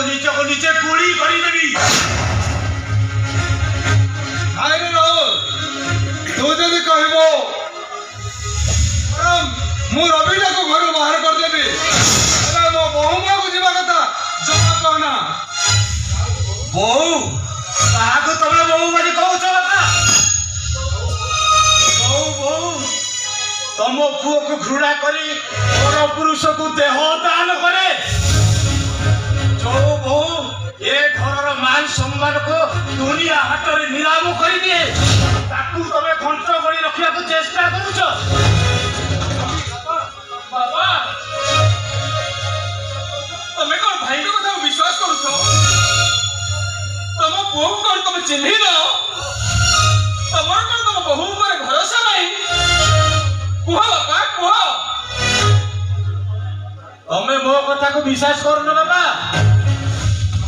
ନିଜକୁ ନିଜେ ଗୁଳି କରିଦେବି। ନାଇଁରେ ରାହୁଲ, ତୁ ଯଦି କହିବ ମୁଁ ରବିଟାକୁ ଘରୁ ବାହାର କରିଦେବି, ହେଲେ ମୋ ବୋହୂମାକୁ ଯିବା କଥା ଜମା କହନା। ବୋହୂ? କାହାକୁ ତମେ ବୋହୂ ବୋଲି କହୁଛ ବାପା? ବୋହୂ ତମ ପୁଅକୁ ଘୃଣା କରି ପର ପୁରୁଷକୁ ଦେହ ଦାନ କରେ। ଯୋଉ ବୋହୂ ଏ ଘରର ମାନ ସମ୍ମାନକୁ ଦୁନିଆ ହାଟରେ ନିଲାମ କରିଦିଏ, ତାକୁ ତମେ ଘଣ୍ଟ କରି ରଖିବାକୁ ଚେଷ୍ଟା କରୁଛ। ବାବା, ତମେ କଣ ଭାଇଙ୍କ କଥାକୁ ବିଶ୍ୱାସ କରୁଛ? ତମ ପୁଅକୁ କଣ ତମେ ଚିହ୍ନିନ? ତମର କଣ ତମ ବୋହୂ ଉପରେ ଭରସା ନାହିଁ? କୁହ ବାପା, କୁହ। ତମେ ମୋ କଥାକୁ ବିଶ୍ୱାସ କରୁନ ବାବା?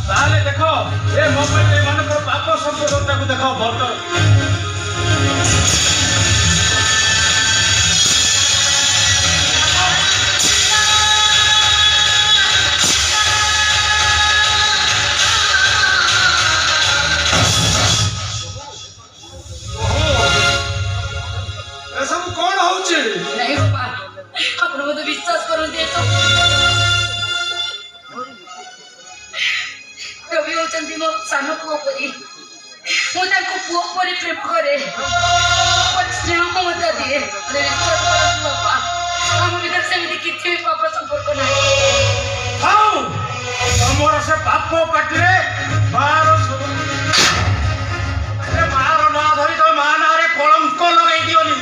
ତାହେଲେ ଦେଖ ଏ ମୋବାଇଲ ଏମାନଙ୍କର ପାପ ସମ୍ପଦଟାକୁ ଦେଖ। ଭଲ ଏସବୁ କଣ ହଉଛି? ନାଇଁ ବାପା, ଆପଣ ମତେ ବିଶ୍ୱାସ କରନ୍ତି। ରବି ହଉଛନ୍ତି ମୋ ସାନ ପୁଅ ପରି। ମୁଁ ତାଙ୍କୁ ପୁଅ ପରି ପ୍ରେମ କରେ, ସ୍ନେହ ମମତା ଦିଏ। ବିଶ୍ୱାସ କରନ୍ତୁ ବାପା, ଆମ ଭିତରେ ସେମିତି କିଛି ବି ପାପ ସମ୍ପର୍କ ନାହିଁ। ତମର ସେ ପାପ ପାଟିରେ ମାର ନାଁ ଧରି ତମେ ମା ନାଁରେ କଳଙ୍କ ଲଗେଇ ଦିଅନି।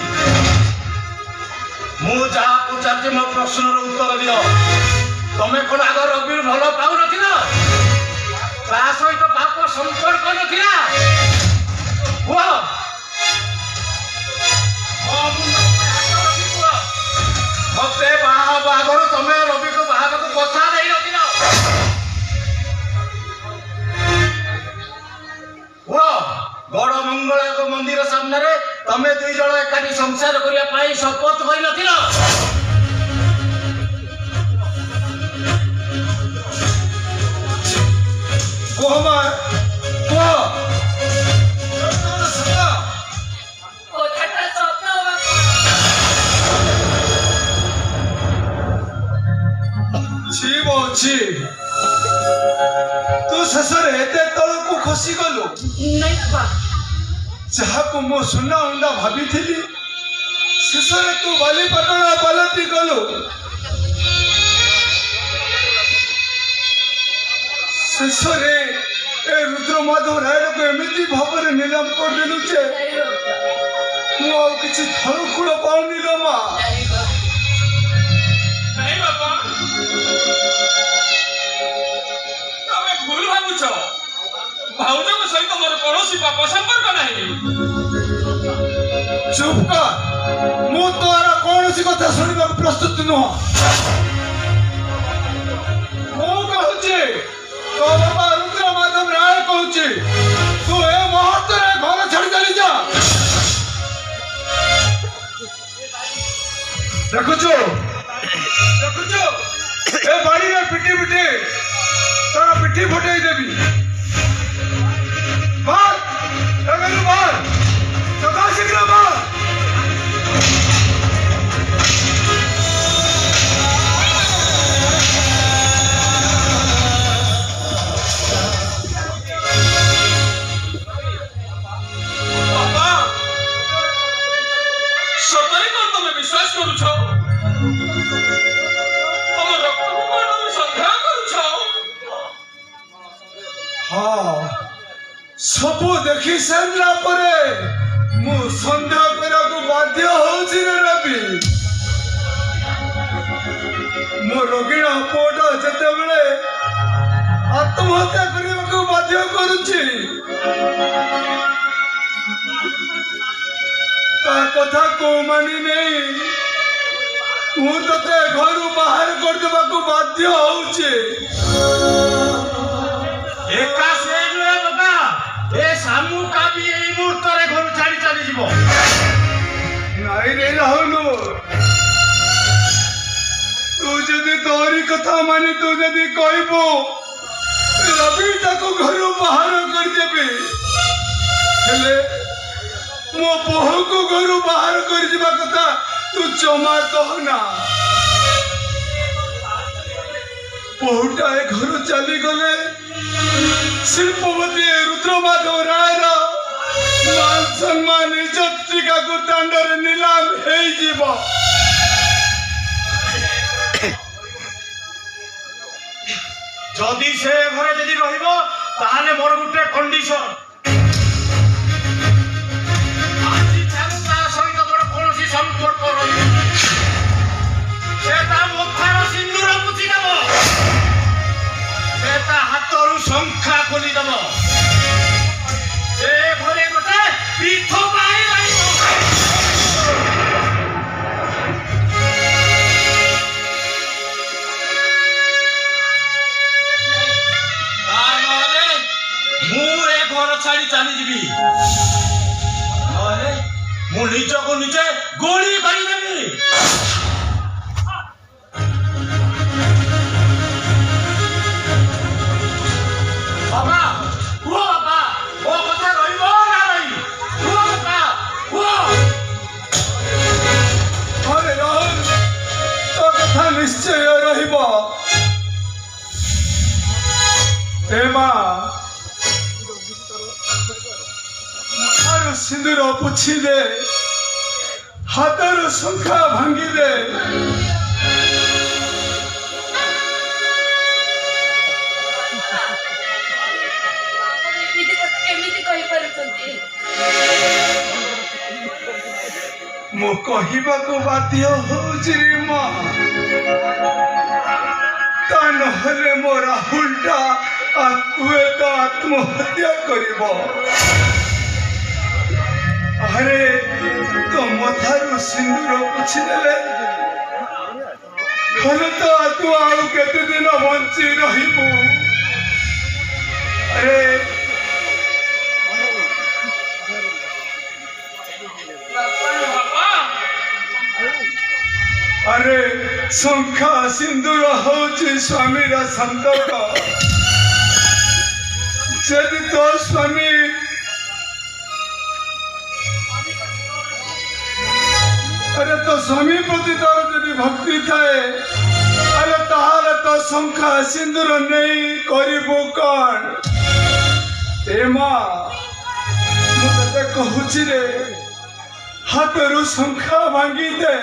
ମୁଁ ଯାହା ପଚାରୁଛି ମୋ ପ୍ରଶ୍ନର ଉତ୍ତର ଦିଅ। ତମେ କଣ ଆଗ ରବିରୁ ଭଲ ପାଉନଥିଲ? ତା ସହିତ ପାପ ସମ୍ପର୍କ ନଥିଲା? କୁହ। ମତେ ବାହା ହବା ଆଗରୁ ତମେ ରବିକୁ ବାହା ହେବାକୁ କଥା ଦେଇନଥିଲ? କୁହ। ବଡ ମଙ୍ଗଳାଙ୍କ ମନ୍ଦିର ସାମ୍ନାରେ ତମେ ଦୁଇ ଜଣ ଏକାଠି ସଂସାର କରିବା ପାଇଁ ଶପଥ କରିନଥିଲ? କୁହ ମା, କୁହ। କଥାଟା ସତ ବାପା। ଛିବ ଅଛି। ତୁ ଶେଷରେ ଏତେ ତଳକୁ ଖସିଗଲୁ। ନାଇଁ ବାପା, ଯାହାକୁ ମୁଁ ସୁନା ଉଣ୍ଡା ଭାବିଥିଲି, ଶେଷରେ ତୁ ବାଲିପାଟଣା ପାଲଟି ଗଲୁ। ଶେଷରେ ଏ ରୁଦ୍ରମାଧବ ରାୟକୁ ଏମିତି ଭାବରେ ନିଲାମ କରିଦେଲୁ ଯେ ମୁଁ ଆଉ କିଛି ଥଳକୁଳ ପାଉନି ଲୋ ମା। ନାଇଁ ବାପା, ତମେ ଭୁଲ ଭାବୁଛ। ଭାଉଜଙ୍କ ସହିତ ମୋର କୌଣସି ପାପ ସମ୍ପର୍କ ନାହିଁ। ଚୁପ୍ କର, ମୁଁ ତୋର କୌଣସି କଥା ଶୁଣିବାକୁ ପ୍ରସ୍ତୁତ ନୁହଁ। ମୁଁ କହୁଛି, ତୋ ବାବା ରୁଦ୍ରମାଧବ ରାୟ କହୁଛି, ତୁ ଏ ମୁହୂର୍ତ୍ତରେ ଘର ଛାଡି ଚାଲି ଯା। ଦେଖୁଛୁ ଏ ବାଡ଼ିରେ ପିଟି ପିଟି ତୋର ପିଠି ଫଟେଇ ଦେବି। ସଦା ଶୀଘ୍ର ସତରେ କଣ ତମେ ବିଶ୍ୱାସ କରୁଛ? ତମ ରକ୍ତକୁ କଣ ତମେ ସନ୍ଦେହ କରୁଛ? ହଁ, ସବୁ ଦେଖି ସାରିଲା ପରେ ମୁଁ ସନ୍ଦେହ କରିବାକୁ ବାଧ୍ୟ ହଉଛି ରେ ରବି। ମୋ ରୋଗୀଣ ପୁଅଟା ଯେତେବେଳେ ଆତ୍ମହତ୍ୟା କରିବାକୁ ବାଧ୍ୟ କରୁଛି, ତା କଥାକୁ ମାନି ନେଇ ମୁଁ ତତେ ଘରୁ ବାହାର କରିଦେବାକୁ ବାଧ୍ୟ ହଉଛି। ଏକା ସେ ନୁହେଁ ବାବା, ଏ ଶାମୁକା ବି ଏଇ ମୁହୂର୍ତ୍ତରେ ଘରୁ ଛାଡି ଚାଲିଯିବ। ନାଇଁ ରେ ରାହୁଲ, ତୁ ଯଦି ତୋରି କଥା ମାନି ତୁ ଯଦି କହିବୁ ସ୍ୱାମୀ ତାକୁ ଘରୁ ବାହାର କରିଦେବି, ହେଲେ ମୋ ବୋହୂକୁ ଘରୁ ବାହାର କରିଯିବା କଥା ତୁ ଜମା କହନା। ବୋହୂଟା ଏ ଘରୁ ଚାଲିଗଲେ ଶିଳ୍ପପତି ରୁଦ୍ରମାଧବ ରାୟର ମାନ ସମ୍ମାନ ଇଜ୍ଜତ ଟିକାକୁ ଦାଣ୍ଡରେ ନିଲାମ ହେଇଯିବ। ଯଦି ସେ ଘରେ ଯଦି ରହିବ ତାହେଲେ ମୋର ଗୋଟେ କଣ୍ଡିସନ, ଆଜି ଠାରୁ ତା ସହିତ ମୋର କୌଣସି ସମ୍ପର୍କ ରହିବ। ସେ ତା ମଥାର ସିନ୍ଦୁର ପୋଛିଦେବ, ସେ ତା ହାତରୁ ଶଙ୍ଖା ଖୋଲିଦେବ, ସେ ଘରେ ଗୋଟେ ପୀଠ ପାଇ ରହିବ। ଛାଡ଼ି ଚାଲିଯିବି, ନହେଲେ ମୁଁ ନିଜକୁ ନିଜେ ଗୁଳି କରିଦେବି। ବାବା କୁହ, ବାବା ମୋ କଥା ରହିବ ନା ନାହିଁ? କୁହ ବାବା, କୁହ। ଆରେ ରାହୁଲ, ତୋ କଥା ନିଶ୍ଚୟ ରହିବ। ଏ ମା, ମଥାରୁ ସିନ୍ଦୁର ପୋଛି ଦେ, ହାତରୁ ଶଙ୍ଖା ଭାଙ୍ଗି ଦେ। କେମିତି କହିପାରୁଛନ୍ତି? ମୁଁ କହିବାକୁ ବାଧ୍ୟ ହଉଛି ରେ ମା, ତା ନହେଲେ ମୋ ରାହୁଲଟା ହୁଏତ ଆତ୍ମହତ୍ୟା କରିବ। ଆରେ ତୋ ମଥାରୁ ସିନ୍ଦୁର ପୋଛିଦେଲେ ହେଲେ ତ ତୁ ଆଉ କେତେ ଦିନ ବଞ୍ଚି ରହିବୁ? ଆରେ ଆରେ ଶଙ୍ଖା ସିନ୍ଦୁର ହଉଛି ସ୍ୱାମୀର ସମ୍ପର୍କ। ଯଦି ତୋ ସ୍ୱାମୀ अरे तो स्वामी प्रति तार यदि भक्ति थाए अरे ताहाले तो शंखा सिंदूर नहीं करिबो कौन? ए मां मु तते कहूची रे, हाथरू शंखा भांगी दे,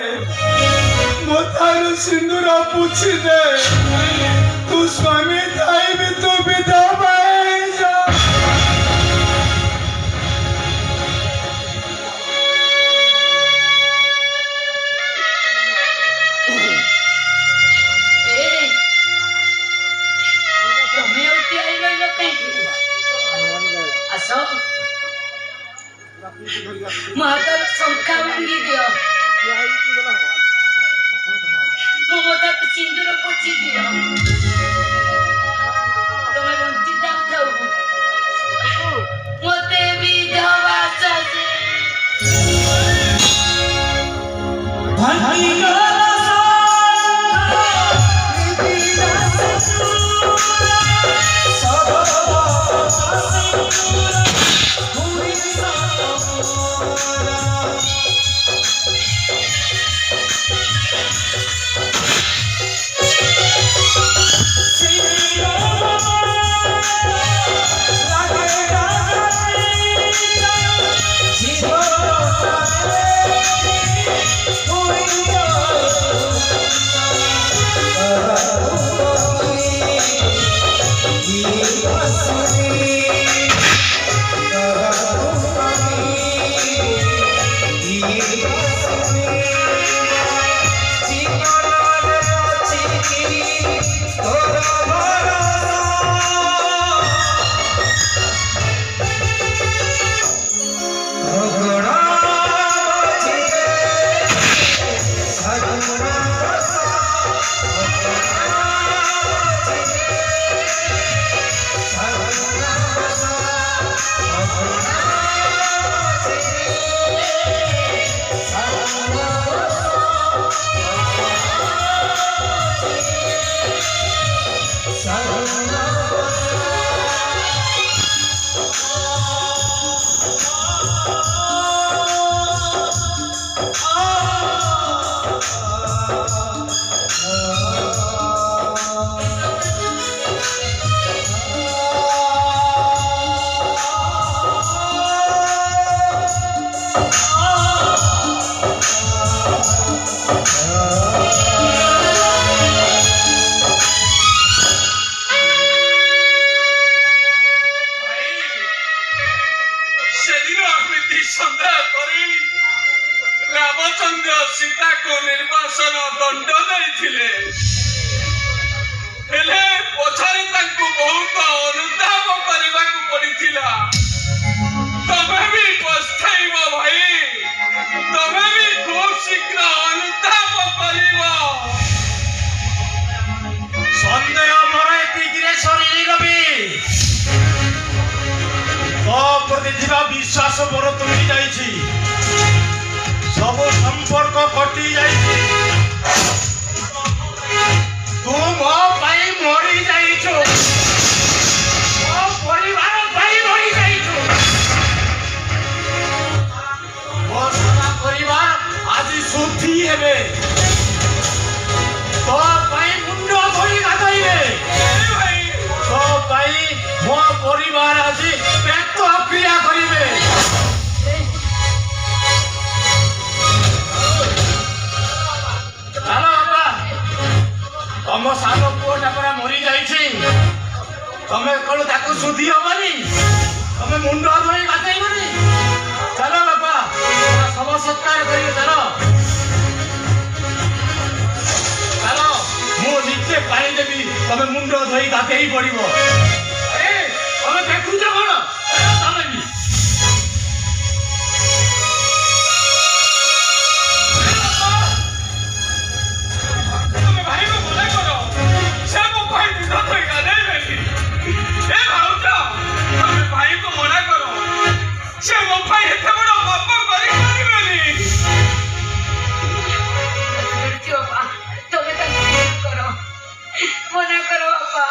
मथारू सिंदूर पुछि दे, तू स्वामी थाई भी तू विधवा है जा। महातर शंखा भांगी दियो, मो मता सिंदूर पोछि दियो, तमे बंची जाऊ जाऊ मते विधवा साजे भांगी गला ସୀତାକୁ ନିର୍ବାସନ ଦଣ୍ଡ ଦେଇଥିଲେ, ହେଲେ ପଛରେ ତାଙ୍କୁ ବହୁତ ଅନୁତାପ କରିବାକୁ ପଡିଥିଲା। ତମେ ବି ପସ୍ତାଇବ ଭାଇ, ତମେ ବି ଖୁବ୍ ଶୀଘ୍ର ଅନୁତାପ କରିବ। ସନ୍ଦେହ ମୋର ଏତିକିରେ ସରିରବି। ତୋ ପ୍ରତି ଥିବା ବିଶ୍ୱାସ ମୋର ତୁଟି ଯାଇଛି, ସବୁ ସମ୍ପର୍କ କଟି ଯାଇଛି। ତୁ ମୋ ପାଇଁ ମରି ଯାଇଛୁ, ମୋ ପରିବାର ପାଇଁ ମରି ଯାଇଛୁ। ମୋ ସାରା ପରିବାର ଆଜି ଶୁଦ୍ଧି ହେବେ, ତୋ ପାଇଁ ମୁଣ୍ଡ ଧୋଇ ଗାଧୋଇବେ। ତୋ ପାଇଁ ମୋ ପରିବାର ଆଜି ପେଟ କ୍ରିୟା କରିବେ। ଚାଲ ବାପା, ତମ ସାନ ପୁଅଟା ପରା ମରି ଯାଇଛି, ତମେ କଣ ତାକୁ ଶୁଦ୍ଧି ହବନି? ତମେ ମୁଣ୍ଡ ଧୋଇ ଗାଧେଇବନି? ଚାଲ ବାପା, ଶବ ସତ୍କାର କରିବେ। ଚାଲ ଚାଲ, ମୁଁ ନିଜେ ପାଣି ଦେବି, ତମେ ମୁଣ୍ଡ ଧୋଇ ଗାଧେଇ ପଡିବ। ତମେ ଦେଖୁଛ କଣ? ତମେ ବି ତମେ ଭାଇକୁ ମନା କର, ସେ ମୋ ଭାଇ ମୁଣ୍ଡ ଧୋଇ ଗାଧେଇବେନି। ଏ ଭାଉଜ, ତମେ ଭାଇକୁ ମନା କର, ସେ ମୋ ଭାଇ ଏତେ ବଡ଼ ପାପ କରିପାରିବେନି। ବାପା, ତମେ ତାଙ୍କୁ ମନା କର ବାପା।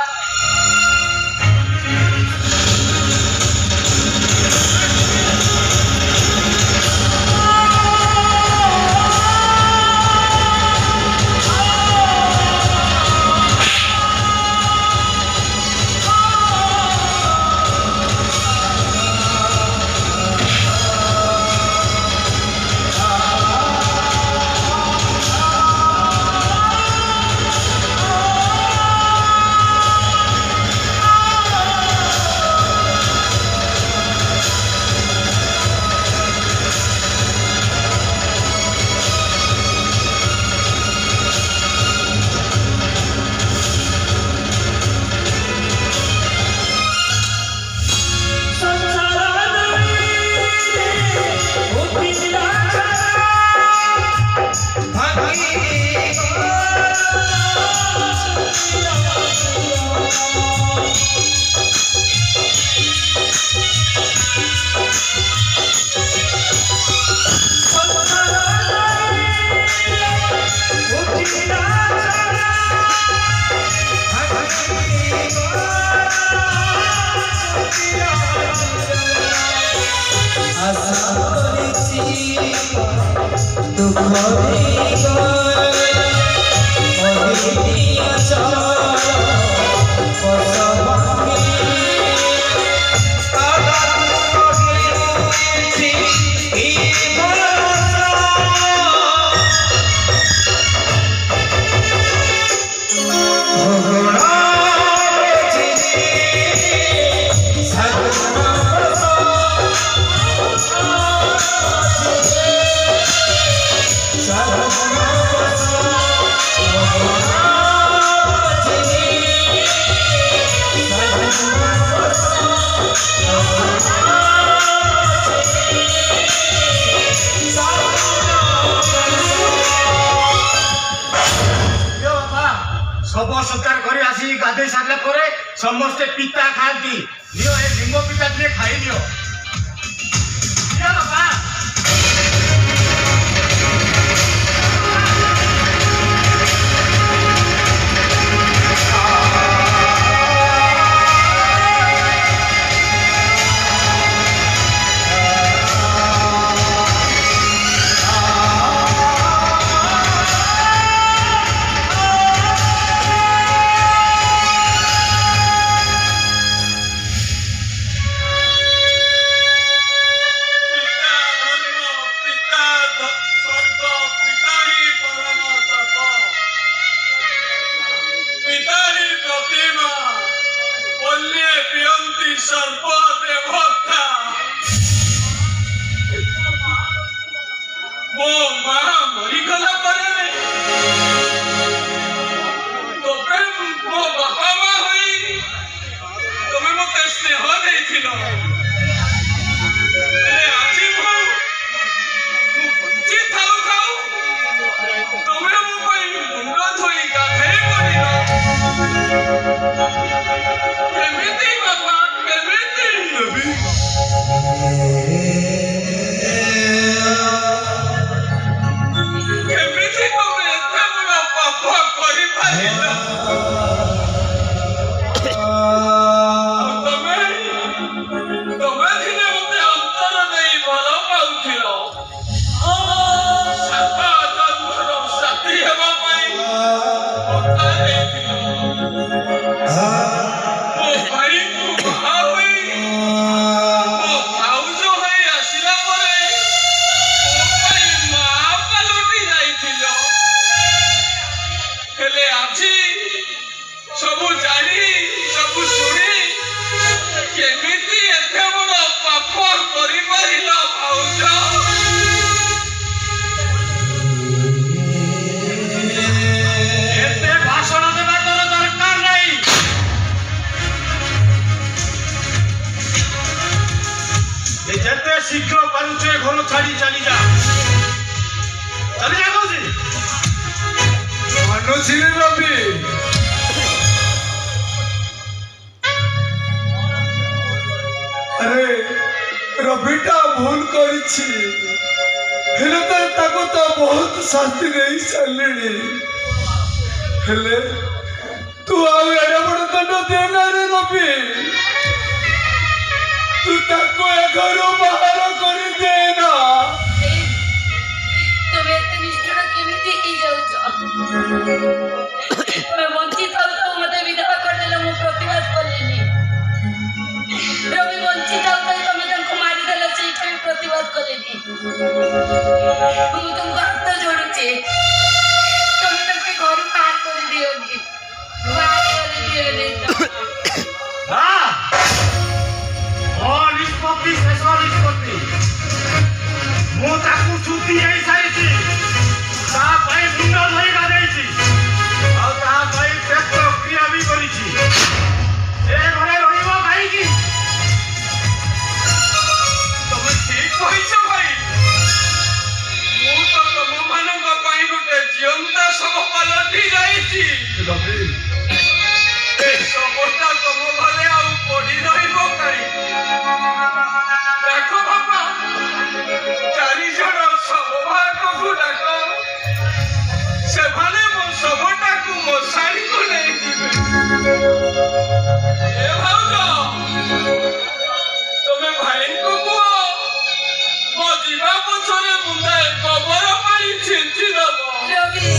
ଶବ ସତ୍କାର କରି ଆସି ଗାଧେଇ ସାରିଲା ପରେ ସମସ୍ତେ ପିତା ଖାଆନ୍ତି। ନିଅ, ଏ ଲିମ୍ବ ପିତା ଟିକେ ଖାଇଦିଅ। ବାପା, ମୋ ମା ମରିଗଲା ଶୀଘ୍ର ପାରୁଛୁ ଏ ଘର ଛାଡି ଚାଲିଯା ଚାଲିଯା କହୁଛି ମାନୁছিলি রবি আরে রবিটা ভুল করেছি ହେଲେ ତ ତାକୁ ତ ବହୁତ ଶାସ୍ତି ଦେଇ ସାରିଲିଣି ହେଲେ ତୁ ଆଉ ଏଡେ ବଡ ଦଣ୍ଡ ଦେନା ରେ ରବି ତୁ ତାକୁ ଏ ଘରୁ ବାହାର କରିଦେନା তুমি এত নিষ্ঠুর কেমিতি ହେଇଯାଉଛ তুমি ବଞ୍ଚି ଥାଉ ଥାଉ ମତେ ବିଧବା କରିଦେଲ ମୁଁ ପ୍ରତିବାଦ କଲିନି ରବି ବଞ୍ଚି ଥାଉ ଥାଉ ତମେ ତାଙ୍କୁ ମାରିଦେଲ ସେଇଟା ବି ପ୍ରତିବାଦ କଲିନି ମୁଁ ତୁମକୁ ହାତ ଯୋଡୁଛି ତମେ ତାଙ୍କୁ ଘରୁ ବାହାର କରିଦିଅନି ବାହାର କରିଦିଅନି ନା ମୋ ନିଷ୍ପତ୍ତି ଶେଷ ନିଷ୍ପତ୍ତି ମୁଁ ତାକୁ ଶୁଦ୍ଧି ହେଇସାରିଛି ତା ପାଇଁ ମୁଣ୍ଡ ଧୋଇ ଗାଧେଇଛି ଆଉ ତା ପାଇଁ ପେଟ କ୍ରିୟା ବି କରିଛି ଏ ଘରେ ରହିବ କାହିଁକି ତମେ ଠିକ କହିଛ ଭାଇ ମୁଁ ତ ତମମାନଙ୍କ ପାଇଁ ଗୋଟେ ଜିଅନ୍ତା ଶବ ପାଲଟି ଯାଇଛି ରବି ଏ ଶବଟା ତମ ଘରେ ଆଉ ପଡି ରହିବ କାହିଁକି ଦେଖ ବାପା 4 ଜଣ ଶବଭାଗକୁ ଡାକ ସେମାନେ ମୋ ଶବଟାକୁ ମଶାଣିକୁ ନେଇଯିବେ ଏ ଭାଉଜ ତମେ ଭାଇଙ୍କୁ କୁହ ମୋ ଯିବା ପଛରେ ମୁଣ୍ଡାଏ ଗୋବର ପାଣି ଛିଞ୍ଚି ଦବ ରବି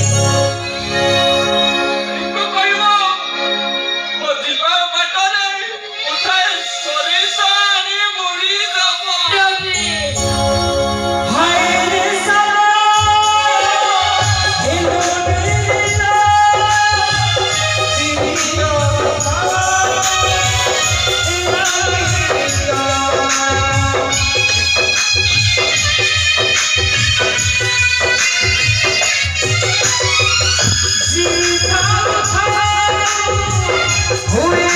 ଭାଇଙ୍କୁ କହିବ ମୋ ଯିବା ବାଟରେ ମୁଠାଏ ସୋରିଷ ଆଣି ମୁଡ଼ି ଦବ ରବି हुए